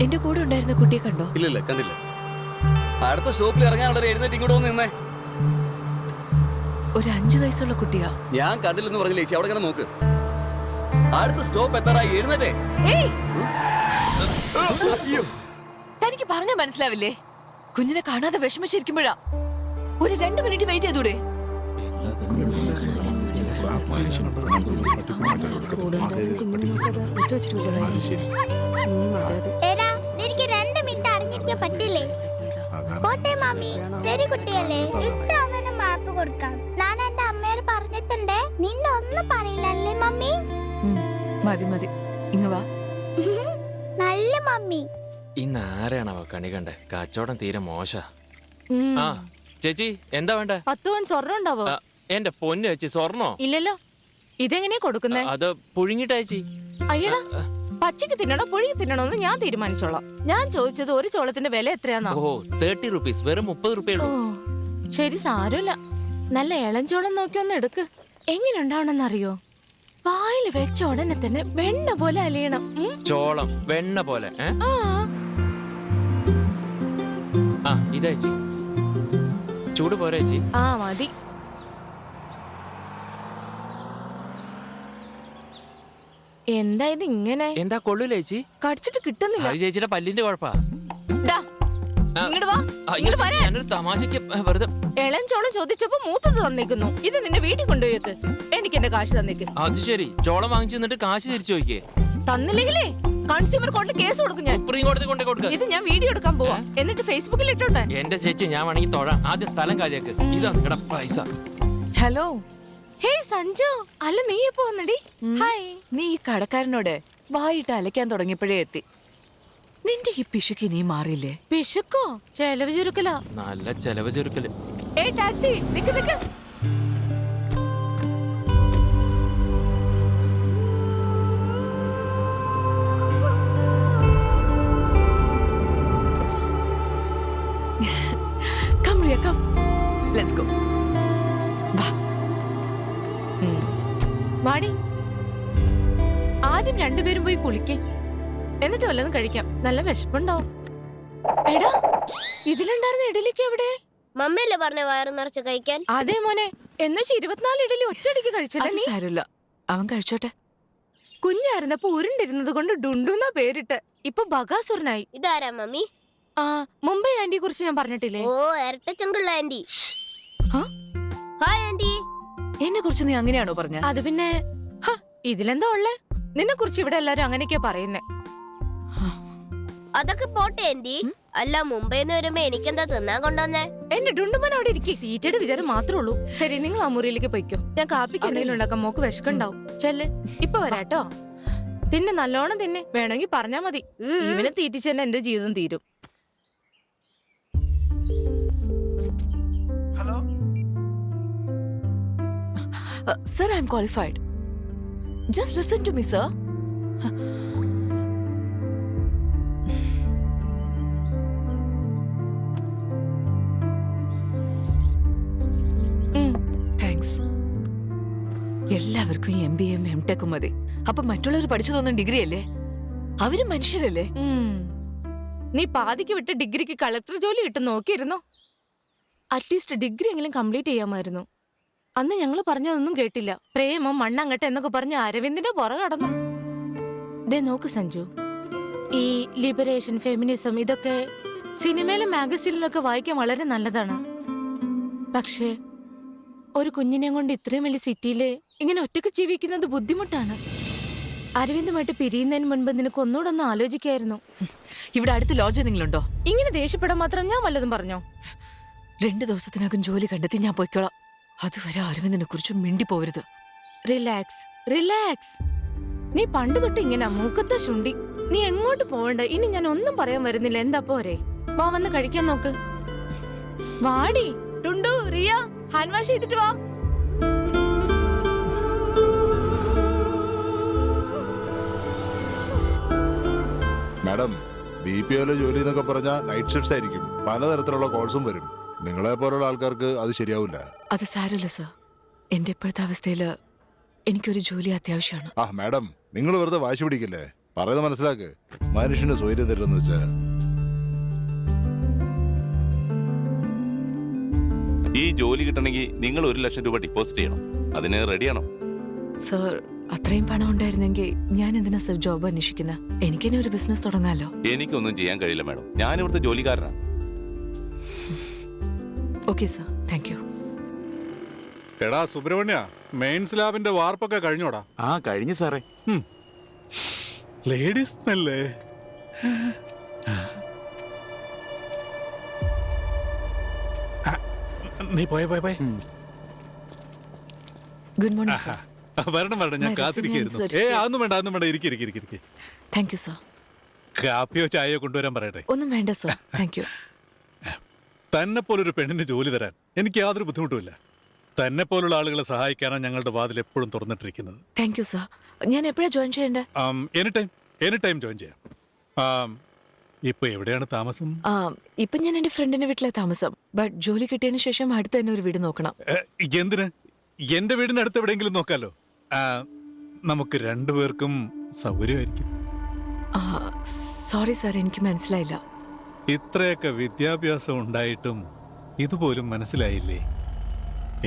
എന്റെ കൂടെ ഉണ്ടായിരുന്ന കുട്ടിയെ കണ്ടോ? ഇല്ല കണ്ടില്ല. അടുത്ത സ്റ്റോപ്പിൽ ഇറങ്ങാനുള്ള എഴുന്നേറ്റ് ഇങ്ങോട്ട് വന്ന് നിന്നേ. ഒരു 5 വയസ്സുള്ള കുട്ടിയാ. ഞാൻ കണ്ടില്ലെന്ന് പറഞ്ഞില്ലേ ചേച്ചി, അവിടെ നോക്ക്. അടുത്ത സ്റ്റോപ്പ് എത്താറായി, എഴുന്നേറ്റേ. തനിക്ക് പറഞ്ഞാ മനസ്സിലാവില്ലേ? കുഞ്ഞിനെ കാണാതെ വിഷമിച്ചിരിക്കുമ്പോഴാ. ഒരു 2 മിനിറ്റ് വെയിറ്റ് ചെയ്തൂടെ? പറ്റില്ലേ കോട്ടെ മാമി? ശരി കുട്ടിയല്ലേ, ഇന്ന് അവന് മാപ്പ് കൊടുക്കാം. ഞാൻ എന്റെ അമ്മയോട് പറഞ്ഞിട്ടുണ്ട്. നിന്നെ ഒന്നും പറയില്ലല്ലേ മമ്മി? മതി ഇങ്ങ് വാ. നല്ല മമ്മി. ഇന്ന് ആരാണവ കണി കണ്ടേ? കച്ചവടം തീരെ മോശ. ആ ചേച്ചി എന്താ വേണ്ടേ? 10 പവൻ സ്വർണ്ണം ഉണ്ടാവോ? എന്റെ പൊന്നു ചേച്ചി, സ്വർണ്ണോ? ഇല്ലല്ലോ. ഇതെങ്ങനെയാ കൊടുക്കുന്നേ? അത് പുഴുങ്ങിട്ടാ ചേച്ചി. അയ്യടാ, പച്ചക്ക് തിന്നണോ പുഴുങ്ങി തിന്നണോന്ന് ഞാൻ തീരുമാനിച്ചോളാം. ഞാൻ ചോദിച്ചത് ഒരു ചോളത്തിന്റെ വില എത്രയാന്നാ. ഓ 30 റുപ്പീസ്, വെറും 30 റുപ്പയുള്ളൂ. ശരി, സാരമില്ല. നല്ല ഇളഞ്ചോളം നോക്കി ഒന്ന് എടുക്ക്. എങ്ങനെ ഉണ്ടാവണമെന്നറിയോ? വായിൽ വെച്ച ഉടനെ തന്നെ വെണ്ണ പോലെ അലിയണം. ചോളം വെണ്ണ പോലെ. ആ ഇതാ ചേച്ചി. ചൂട് പോരാ ചേച്ചി? ആ മതി. എന്താ ഇത് ഇങ്ങനെ? എന്താ കൊള്ളൂല ചേച്ചി? കടിച്ചിട്ട് കിട്ടുന്നില്ല. ചേച്ചിയുടെ പല്ലിന്റെ കുഴപ്പാ. ഞാനൊരു തമാശക്ക് വെറുതെ. ഇളഞ്ചോളം ചോദിച്ചപ്പോ മൂത്തത് തന്നേക്കുന്നു. ഇത് നിന്റെ വീട്ടിൽ കൊണ്ടുപോയേക്ക്. എനിക്ക് എന്റെ കാശ് തന്നേക്ക്. അത് ശരി, ചോളം വാങ്ങിച്ചു തന്നിട്ട് കാശ് തിരിച്ചു ചോദിക്കേ? തന്നില്ലെങ്കിലേ കൺസ്യൂമർ കോർട്ടിൽ കേസ് കൊടുക്കും ഞാൻ. സുപ്രീം കോടതി കൊണ്ടേ കൊടുക്കുക. ഇത് ഞാൻ വീഡിയോ എടുക്കാൻ പോവാ, എന്നിട്ട് ഫേസ്ബുക്കിൽ ഇട്ടോട്ടെ. എന്റെ ചേച്ചി, ഞാൻ വേണമെങ്കിൽ തൊഴാം. ആദ്യം സ്ഥലം കാര്യാക്ക്. ഇതാ നിങ്ങളുടെ പൈസ. ഹലോ. ഹേ സഞ്ജു, അല്ല നീ എപ്പോ വന്നടി? ഹായ്. നീ ഈ കടക്കാരനോട് വായിട്ട് അലക്കാൻ തുടങ്ങിയപ്പോഴേ എത്തി. നിന്റെ ഈ പിശുക്ക് നീ മാറിയില്ലേ? പിശുക്കോ? ചെലവ് ചുരുക്കല. നല്ല ചെലവ് ചുരുക്കല്. ഏയ് taxi, Nick Nick. Come Ria, come. Let's go. വാ. വാടി. ആദ്യം രണ്ടുപേരും പോയി കുളിക്കേ, എന്നിട്ട് വല്ലതും കഴിക്കാം. നല്ല വിശപ്പുണ്ടാവും. എടാ, ഇതിലുണ്ടായിരുന്ന ഇഡലിക്ക് എവിടെ? മമ്മിയല്ലേ പറഞ്ഞ വയറ് നിറച്ച് കഴിക്കാൻ? അതെ മോനെ, എന്നുവെച്ച് 24 ഇഡലി ഒറ്റയടിക്ക് കഴിച്ചില്ല നീ? സാരമില്ല, അവൻ കഴിച്ചോട്ടെ. കുഞ്ഞായിരുന്നപ്പോ ഉരുണ്ടിരുന്നത് കൊണ്ട് ഡുണ്ടുന്ന പേരിട്ട് ഇപ്പൊ ബഗാസുരനായി. ഇതാരാ മമ്മി? ആ, മുംബൈ ആന്റിയെ കുറിച്ച് ഞാൻ പറഞ്ഞിട്ടില്ലേ? ഓ, ഇരട്ടച്ചങ്കുള്ള ആന്റി. Hi aunty. എന്നെ കുറിച്ച് നീ അങ്ങനെയാണോ പറഞ്ഞ? അത് പിന്നെ ഇതിലെന്താ ഉള്ളേ? നിന്നെ കുറിച്ച് ഇവിടെ എല്ലാരും അങ്ങനെയൊക്കെയാ പറയുന്നേ. അതൊക്കെ പോട്ടെ ആന്റി. അല്ല, മുംബൈന്ന് വരുമ്പോ എനിക്കെന്താ തിന്നാൻ കൊണ്ടുവന്നേ? എന്റെ ഡുണ്ടുമൻ അവിടെ ഇരിക്കേ. തീറ്റയുടെ വിചാരം മാത്രമേ ഉള്ളൂ. ശരി, നിങ്ങൾ ആ മുറിയിലേക്ക് പോയിക്കോ. ഞാൻ കാപ്പിക്ക് എന്തെങ്കിലും ഉണ്ടാക്കാം. മോക്ക് വിശക്കുണ്ടാവും. ചെല്ല്, ഇപ്പൊ വരാട്ടോ. തിന്നെ, നല്ലോണം തിന്നെ. വേണമെങ്കിൽ പറഞ്ഞാ മതി. ഇവനെ തീറ്റിച്ച് തന്നെ എന്റെ ജീവിതം തീരും. Sir, I'm qualified. Just listen to me, sir. Thanks. എല്ലാവർക്കും MBA MTech മതി. അപ്പൊ മറ്റുള്ളവർ പഠിച്ചതൊന്നും ഡിഗ്രി അല്ലേ? അവരും മനുഷ്യരല്ലേ? നീ പാതിക്ക് വിട്ട് ഡിഗ്രിക്ക് കളക്ടർ ജോലി കിട്ടും നോക്കിയിരുന്നോ? അറ്റ്ലീസ്റ്റ് ഡിഗ്രി എങ്കിലും കംപ്ലീറ്റ് ചെയ്യാമായിരുന്നു. അന്ന് ഞങ്ങൾ പറഞ്ഞതൊന്നും കേട്ടില്ല. പ്രേമം മണ്ണങ്ങട്ടെ എന്നൊക്കെ പറഞ്ഞ് അരവിന്ദിന്റെ പുറകെ കടന്നു. ദേ നോക്ക് സഞ്ജു, ഈ ലിബറേഷൻ, ഫെമിനിസം ഇതൊക്കെ സിനിമയിലും മാഗസീനിലൊക്കെ വായിക്കാൻ വളരെ നല്ലതാണ്. പക്ഷേ ഒരു കുഞ്ഞിനെ കൊണ്ട് ഇത്രയും വലിയ സിറ്റിയില് ഇങ്ങനെ ഒറ്റയ്ക്ക് ജീവിക്കുന്നത് ബുദ്ധിമുട്ടാണ്. അരവിന്ദുമായിട്ട് പിരിയുന്നതിന് മുൻപ് നിനക്ക് ഒന്നുകൂടെ ഒന്ന് ആലോചിക്കായിരുന്നു. ഇവിടെ അടുത്ത് ലോഡ്ജ് എന്തെങ്കിലും ഉണ്ടോ? ഇങ്ങനെ ദേഷ്യപ്പെടാൻ മാത്രം ഞാൻ വല്ലതും പറഞ്ഞോ? 2 ദിവസത്തിനകം ജോലി കണ്ടെത്തി ഞാൻ പോയിക്കോളാം. അതുവരെ അരവിന്ദിനെ കുറിച്ച് മിണ്ടി പോവരുത്. Relax, relax. നീ പണ്ട് തൊട്ട് ഇങ്ങനെ മൂക്കത്തെ ശുണ്ടി. നീ എങ്ങോട്ട് പോവണ്ട. ഇനി ഞാൻ ഒന്നും പറയാൻ വരുന്നില്ല. എന്താ പോരെ? വാ, വന്ന് കഴിക്കാൻ നോക്ക്. വാടി ടുണ്ടു, റിയ, ഹാൻഡ് വാഷ് ചെയ്തിട്ട് വാ. മാഡം, BPO ജോലി എന്നൊക്കെ പറഞ്ഞാൽ നൈറ്റ് ഷിഫ്റ്റ്സ് ആയിരിക്കും. പലതരത്തിലുള്ള കോൾസും വരും. നിങ്ങളെ പോലുള്ള ആൾക്കാർക്ക് അത് ശരിയാവില്ല. അത് സാരമില്ല സർ. എന്റെ ഇപ്പോഴത്തെ അവസ്ഥയില് എനിക്കൊരു ജോലി അത്യാവശ്യമാണ്. മാഡം, നിങ്ങൾ വെറുതെ വാശി പിടിക്കില്ലേ? പറയുന്നത് മനസ്സിലാക്ക്. മനുഷ്യന് സ്വൈര്യം തരുമെന്ന് വെച്ചാ ഈ ജോലി കിട്ടണമെങ്കിൽ നിങ്ങൾ 1 ലക്ഷം രൂപ ഡിപ്പോസിറ്റ് ചെയ്യണം. അതിന് റെഡിയാണോ? സർ, അത്രയും പണം ഉണ്ടായിരുന്നെങ്കിൽ ഞാൻ എന്തിനാ സർ ജോബ് അന്വേഷിക്കുന്നത്? എനിക്കിനി ഒരു ബിസിനസ് തുടങ്ങാലോ. എനിക്കൊന്നും ചെയ്യാൻ കഴിയില്ല മാഡം. ഞാൻ ഇവിടുത്തെ ജോലിക്കാരനാണ്. Okay sir, thank you. എടാ സുബ്രഹ്മണ്യ, മെയിൻസ് ലാബിന്റെ വാർപ്പൊക്കെ കഴിഞ്ഞോടാ? ആ കഴിഞ്ഞു സാറേ. ലേഡീസ് അല്ലേ? നീ പോയ ഗുഡ് മോർണിംഗ് സർ. വരണം ഞാൻ My കാത്തിരിക്കുന്നു. resume and അതൊന്നും വേണ്ട ഇരിക്കും. Thank you sir. കാപ്പിയോ ചായയോ കൊണ്ടുവരാൻ പറയട്ടെ? ഒന്നും വേണ്ട സർ, താങ്ക് യു. തന്നെ പോലൊരു പെണ്ണിന് ജോലി തരാൻ എനിക്ക് യാതൊരു ബുദ്ധിമുട്ടുമില്ല. തന്നെ പോലുള്ള ആളുകളെ സഹായിക്കാനാണ് ഞങ്ങളുടെ വാതിൽ എപ്പോഴും തുറന്നിട്ടിരിക്കുന്നത്. Thank you sir. ഞാൻ എപ്പോഴാ ജോയിൻ ചെയ്യണ്ടേ? എനി ടൈം ജോയിൻ ചെയ്യാം. ഇപ്പൊ എവിടെയാണ് താമസം? ഇപ്പൊ ഞാൻ എന്റെ ഫ്രണ്ടിന്റെ വീട്ടിലെ താമസം. ബട്ട് ജോലി കിട്ടിയതിന് ശേഷം അടുത്ത് തന്നെ ഒരു വീട് നോക്കണം. എന്തിന്? എന്റെ വീടിനടുത്ത് എവിടെയെങ്കിലും നോക്കാലോ. നമുക്ക് രണ്ടുപേർക്കും സൗകര്യമായിരിക്കും. സോറി സർ, എനിക്ക് മനസ്സിലായില്ല. ഇത്രയൊക്കെ വിദ്യാഭ്യാസം ഉണ്ടായിട്ടും ഇതുപോലും മനസ്സിലായില്ലേ?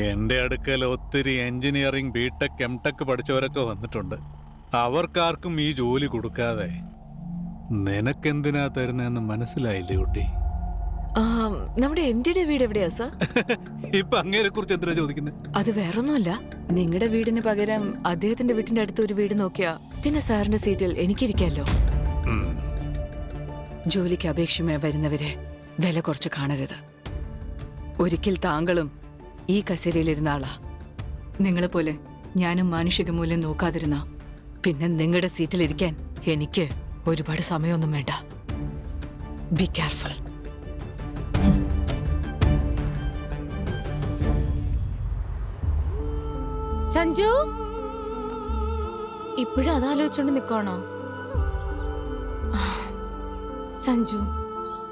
എന്റെ അടുക്കൽ ഒത്തിരി എഞ്ചിനീയറിംഗ്, ബിടെക്, എംടെക് പഠിച്ചവരൊക്കെ വന്നിട്ടുണ്ട്. അവർക്കാർക്കും ഈ ജോലി കൊടുക്കാതെ നിനക്കെന്തിനാ തരുന്നതെന്ന് മനസ്സിലായില്ലേ കുട്ടി? നമ്മുടെ MD-യുടെ വീട് എവിടെയാ സർ? ഇപ്പൊ അങ്ങേരെ കുറിച്ച് എന്തിനാ ചോദിക്കുന്നത്? അത് വേറൊന്നുമല്ല, നിങ്ങളുടെ വീടിന് പകരം അദ്ദേഹത്തിന്റെ വീടിന്റെ അടുത്ത് ഒരു വീട് നോക്കിയാ പിന്നെ സാറിന്റെ സീറ്റിൽ എനിക്കിരിക്കാലോ. ജോലിക്ക് അപേക്ഷമായി വരുന്നവരെ വില കുറച്ച് കാണരുത്. ഒരിക്കൽ താങ്കളും ഈ കസേരയിലിരുന്ന ആളാ. നിങ്ങളെ പോലെ ഞാനും മാനുഷിക മൂല്യം നോക്കാതിരുന്ന പിന്നെ നിങ്ങളുടെ സീറ്റിലിരിക്കാൻ എനിക്ക് ഒരുപാട് സമയമൊന്നും വേണ്ട. Be careful. സഞ്ജു ഇപ്പോഴും അതാലോചിച്ചോണ്ട് നിക്കണോ? സഞ്ജു,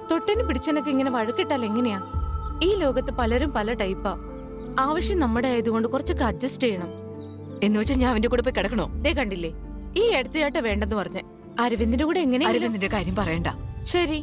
തൊട്ടന് പിടിച്ചനൊക്കെ ഇങ്ങനെ വഴക്കിട്ടാൽ എങ്ങനെയാ? ഈ ലോകത്ത് പലരും പല ടൈപ്പാ. ആവശ്യം നമ്മുടെ ആയതുകൊണ്ട് കുറച്ചൊക്കെ അഡ്ജസ്റ്റ് ചെയ്യണം. എന്ന് വെച്ചാൽ ഞാൻ അവന്റെ കൂടെ പോയി കിടക്കണോ? ദേ കണ്ടില്ലേ, ഈ അടുത്തയാട്ട വേണ്ടെന്ന് പറഞ്ഞ അരവിന്ദിന്റെ കൂടെ എങ്ങനെ? അരവിന്ദിന്റെ കാര്യം പറയണ്ട. ശരി,